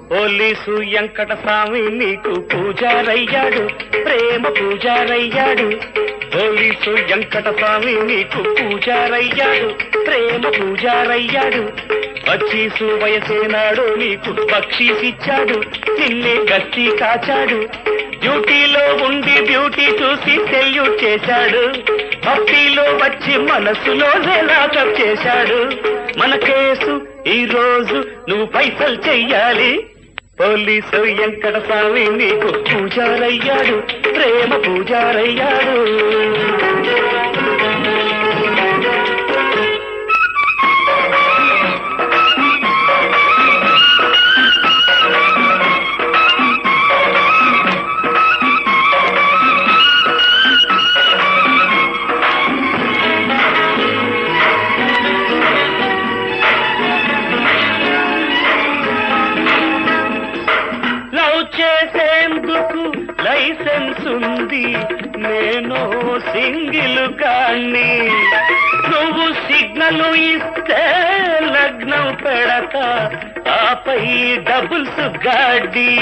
Police Venkataswamy నీకు పూజారయ్యాడు, ప్రేమ పూజారయ్యాడు. Police Venkataswamy నీకు పూజారయ్యాడు, ప్రేమ పూజారయ్యాడు. బక్షీసు వయసేనాడు నీకు బక్షీసిచ్చాడు, నిన్నే గస్తీ కాచాడు. డ్యూటీలో ఉండి బ్యూటీ చూసి సెల్యూట్ చేశాడు, భక్తిలో వచ్చి మనసులో లాకప్ చేశాడు. మన కేసు ఈ రోజు నువ్వు పైసలు చెయ్యాలి. పోలీసు వెంకటస్వామి నీకు పూజారయ్యాడు, ప్రేమ పూజారయ్యాడు. చేసేందుకు లైసెన్స్ ఉంది, నేను సింగిల్ కాన్ని. నువ్వు సిగ్నల్ ఇస్తే లగ్నం పెడతా, ఆపై డబుల్స్ గాడి.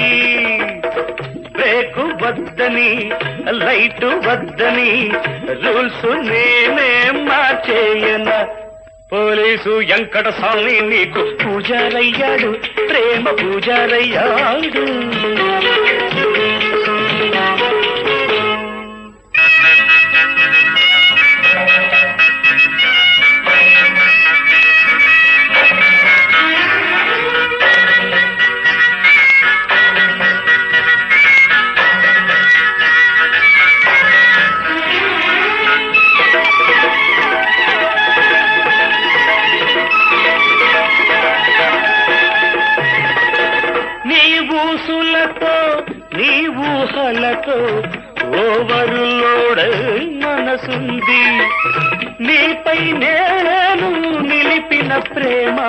బ్రేకు వద్దని లైట్ వద్దని రూల్స్ నేనే మార్చేయనా. పోలీసు వెంకటస్వామి నీకు పూజారయ్యాడు, ప్రేమ పూజారయ్యాడు. ఊసులతో నీ ఊహలతో ఓవర్లోడ్ మనసుంది. నీపై నేను నిలిపిన ప్రేమ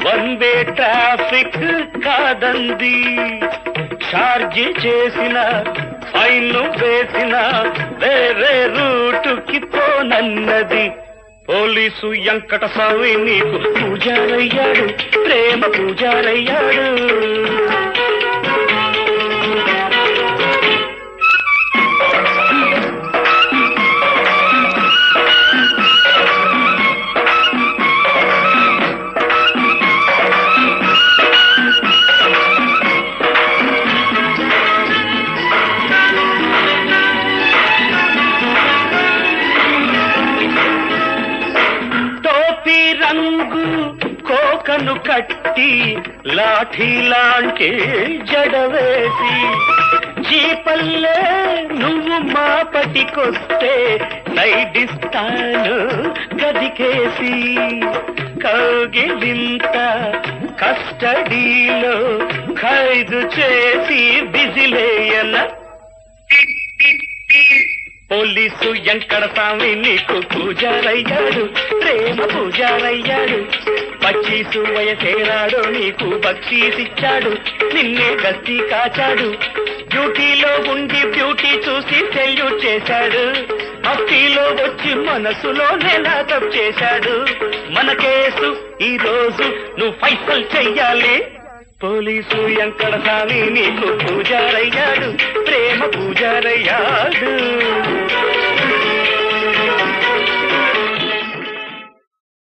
వన్ వే ట్రాఫిక్ కాదంది. ఛార్జ్ చేసిన ఫైన్ వేసిన వేరే రూటుకి పోనన్నది. పోలీసు వెంకటస్వామి నీకు పూజారయ్యాడు, ప్రేమ పూజారయ్యాడు. రంగు కోకను కట్టి లాఠీ లాంటి జడవేసి, జీపల్లే నువ్వు మా పటికొస్తే సైడిస్తాను గదికేసి. కౌగిలింత కస్టడీలో ఖైదు చేసి బిజిలేయన. పోలీసు వెంకటస్వామి నీకు పూజారయ్యాడు, ప్రేమ పూజారయ్యాడు. బక్షీసు వయసేనాడు నీకు బక్షీసిచ్చాడు, నిన్నే గస్తీ కాచాడు. డ్యూటీలో ఉండి బ్యూటీ చూసి సెల్యూట్ చేశాడు, భక్తిలో వచ్చి మనసులో లాకప్ చేశాడు. మన కేసు ఈ రోజు నువ్వు ఫైసల్ చెయ్యాలి. పోలీసు వెంకటస్వామి నీకు పూజారయ్యాడు, ప్రేమ పూజారయ్యాడు.